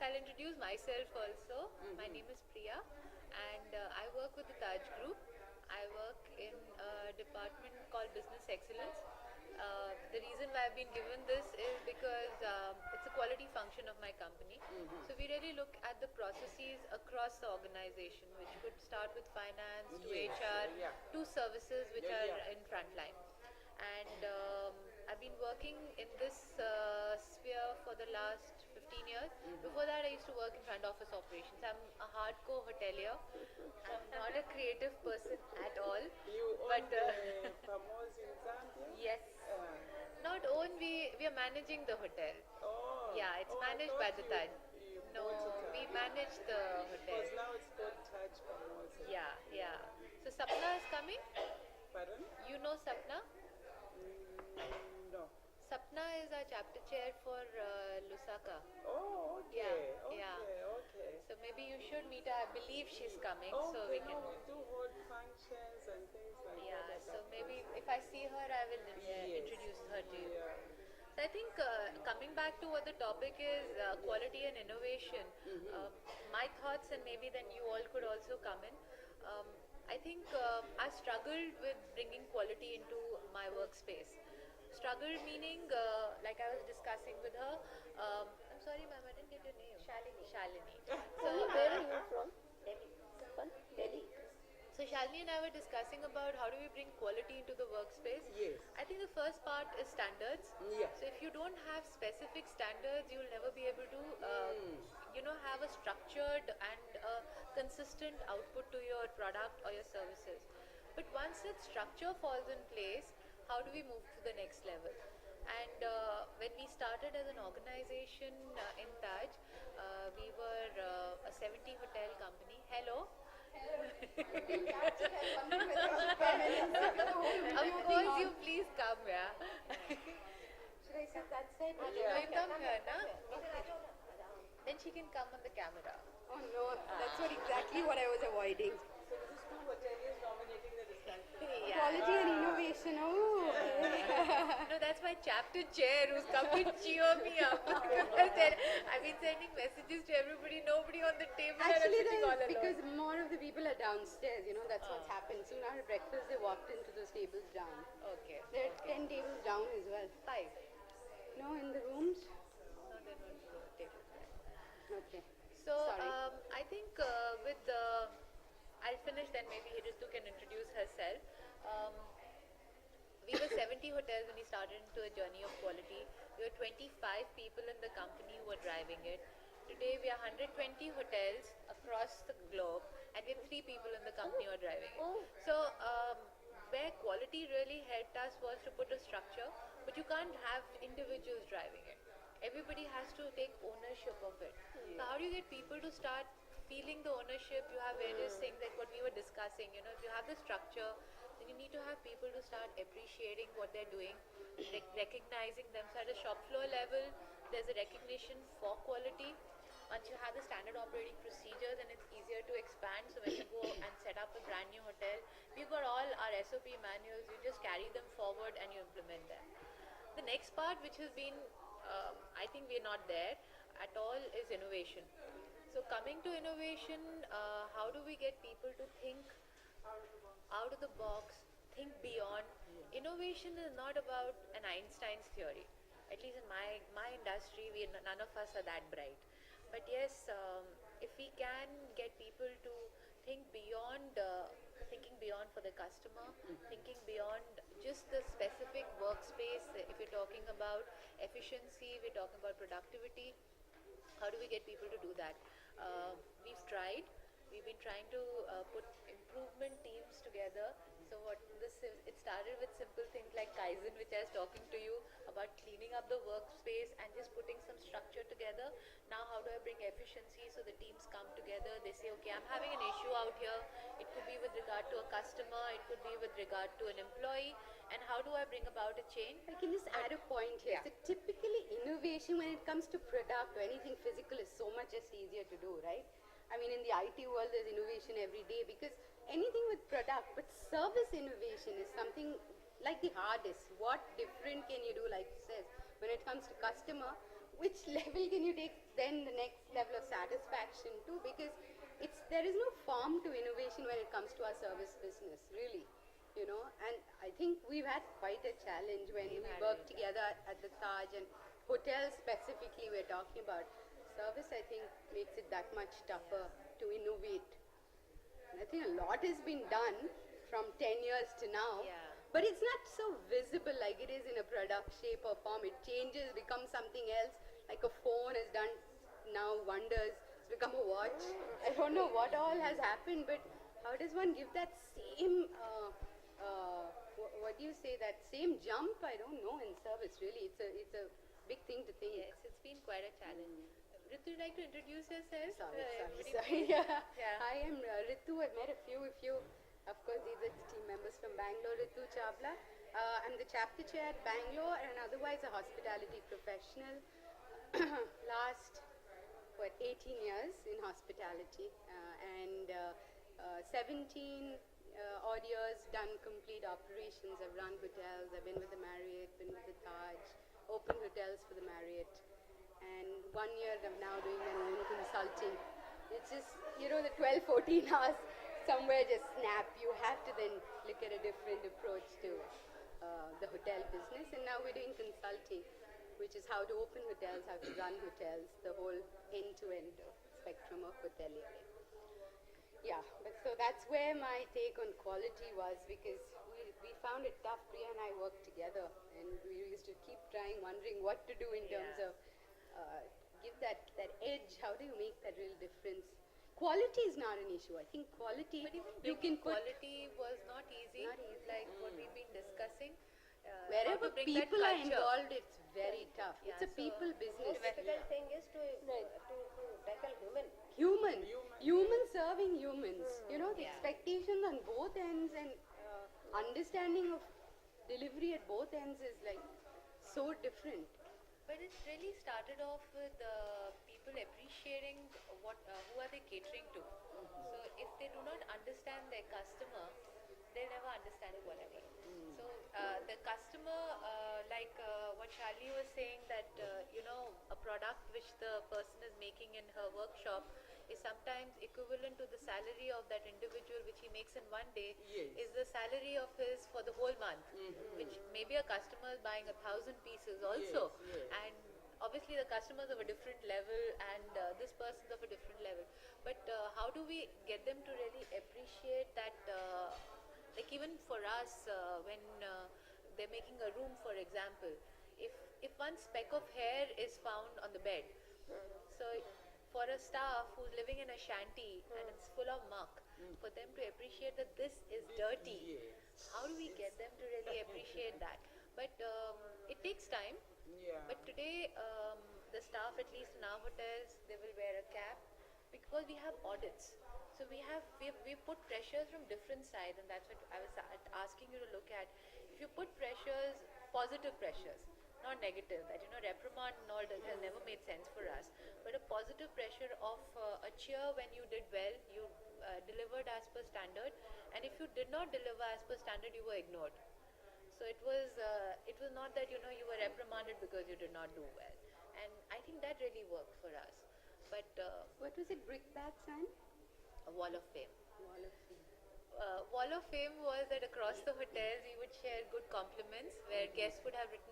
I'll introduce myself also. My name is Priya, and I work with the Taj Group. I work in a department called Business Excellence. The reason why I've been given this is because it's a quality function of my company. So we really look at the processes across the organization, which could start with finance to Yes, HR yeah. to services which Yeah, are yeah. in frontline. And I've been working in this sphere for the last 15 years. Before that, I used to work in front office operations. I'm a hardcore hotelier. I'm not a creative person at all. You But own the Famoso in Zambia? yes, Uh, not own, we are managing the hotel. oh, Yeah, it's oh, I managed thought by the Taj. you No, bought it we up. manage the hotel. Because now it's called Taj Famoso. Yeah, yeah. So Sapna is coming. Pardon? You know Sapna? No. Sapna is our chapter chair for Lusaka. Oh, Yeah, okay, yeah. okay, okay. So maybe you should meet her. I believe she's coming, so Okay, we can. no, we do hold functions and things like Yeah, that. so maybe if I see her, I will Yes. introduce her to you. Yeah. So I think coming back to what the topic is, quality and innovation. My thoughts, and maybe then you all could also come in. Um, I think I struggled with bringing quality into my workspace. Struggle meaning, like I was discussing with her. I'm sorry, ma'am, I didn't get your name. Shalini. Shalini. So Where are you from? Delhi. From Delhi. So Shalini and I were discussing about how do we bring quality into the workspace. Yes. I think the first part is standards. Yeah. So if you don't have specific standards, you'll never be able to, have a structured and consistent output to your product or your services. But once that structure falls in place, how do we move to the next level? And when we started as an organization in Taj, we were a 70 hotel company. Hello. Of course, you please come, yeah. Should I sit that side? No, you come here, na? Then she can come on the camera. Oh no, that's what exactly what I was avoiding. So this is two hoteliers dominating the discussion. Yeah. Quality and innovation. Oh. No, that's my chapter chair who's come to cheer me up. I've been sending messages to everybody, nobody on the table. and I'm Actually, sitting all alone. because more of the people are downstairs, that's what's happened. Soon after breakfast, they walked into those tables down. Okay. There are 10 tables down as well. 5. No, in the rooms? No, they're not the table. Okay. So Sorry. I think with I'll finish, then maybe Hiritu can introduce herself. We were 70 hotels when we started into a journey of quality. We were 25 people in the company who were driving it. Today we are 120 hotels across the globe, and we have 3 people in the company who are driving it. So where quality really helped us was to put a structure, but you can't have individuals driving it. Everybody has to take ownership of it. So how do you get people to start feeling the ownership? You have various things like what we were discussing. If you have the structure, then you need to have people to start appreciating what they're doing, recognizing them. So at a shop floor level, there's a recognition for quality. Once you have the standard operating procedure, then it's easier to expand. So when you go and set up a brand new hotel, we've got all our SOP manuals. You just carry them forward and you implement them. The next part, which has been, I think we're not there at all, is innovation. So coming to innovation, how do we get people to think out of the box, think beyond? Innovation is not about an Einstein's theory. At least in my industry, none of us are that bright. But yes, if we can get people to think beyond, thinking beyond for the customer, thinking beyond just the specific workspace. If we're talking about efficiency, we're talking about productivity. How do we get people to do that? We've tried. We've been trying to put improvement teams together. So it started with simple things like Kaizen, which I was talking to you about, cleaning up the workspace and just putting some structure together. Now how do I bring efficiency so the teams come together? They say, okay, I'm having an issue out here. It could be with regard to a customer, it could be with regard to an employee, and how do I bring about a change? I can just add a point here. Yeah. So typically innovation when it comes to product or anything physical is so much just easier to do, right? I mean, in the IT world, there's innovation every day because anything with product, but service innovation is something like the hardest. What different can you do, like you says, when it comes to customer? which level can you take then the next level of satisfaction to? Because there is no form to innovation when it comes to our service business, really. And I think we've had quite a challenge when we had worked it. together at the Taj, and hotels specifically we're talking about. Service, I think, makes it that much tougher to innovate. And I think a lot has been done from 10 years to now. Yeah. But it's not so visible like it is in a product shape or form. It changes, becomes something else. Like a phone has done now wonders. It's become a watch. I don't know what all has happened, but how does one give that same, what do you say, that same jump? I don't know in service really. It's a big thing to think. Yes, it's been quite a challenge. Ritu, would you like to introduce yourself? Sorry. Everybody- Yeah. Yeah. I am Ritu. I've met a few. Of course, these are the team members from Bangalore. Ritu Chavla. I'm the chapter chair at Bangalore and otherwise a hospitality professional. Last 18 years in hospitality and 17 odd years done complete operations. I've run hotels. I've been with the Marriott, been with the Taj, opened hotels for the Marriott. And 1 year I'm now doing my own consulting. It's just, the 12, 14 hours somewhere just snap. You have to then look at a different approach to the hotel business. And now we're doing consulting, which is how to open hotels, how to run hotels, the whole end-to-end spectrum of hotelier. Yeah, but so that's where my take on quality was, because we found it tough. Priya and I worked together, and we used to keep trying, wondering what to do in terms Yeah. of give that edge. How do you make that real difference? Quality is not an issue. I think quality But even you can bringing put quality was not easy, Not easy. like what we've been discussing. How wherever to bring that people are culture. involved, it's very tough. Yeah, It's a so people business. Difficult thing is to tackle human. Human serving humans. The Yeah. expectations on both ends and understanding of delivery at both ends is like so different. But it really started off with people appreciating who are they catering to. So if they do not understand their customer, they'll never understand quality. So the customer, like what Shalini was saying, that a product which the person is making in her workshop is sometimes equivalent to the salary of that individual, which he makes in one day, Yes. is the salary of his for the whole month, which maybe a customer is buying 1,000 pieces also. Yes. And obviously the customers of a different level and this person's of a different level. But how do we get them to really appreciate that, like even for us, when they're making a room, for example, if one speck of hair is found on the bed, so for a staff who's living in a shanty and it's full of muck, for them to appreciate that this is dirty, Yes. how do we get them to really appreciate that? But it takes time. Yeah. But today, the staff, at least in our hotels, they will wear a cap because we have audits. So we put pressures from different sides, and that's what I was asking you to look at. If you put pressures, positive pressures, not negative, that reprimand and all has never made sense for us. But a positive pressure of a cheer when you did well, you delivered as per standard, and if you did not deliver as per standard, you were ignored. So it was not that you were reprimanded because you did not do well, and I think that really worked for us. But What was it? Brickbats and a wall of fame. Wall of Fame. Wall of fame was that across the hotels we would share good compliments where guests would have written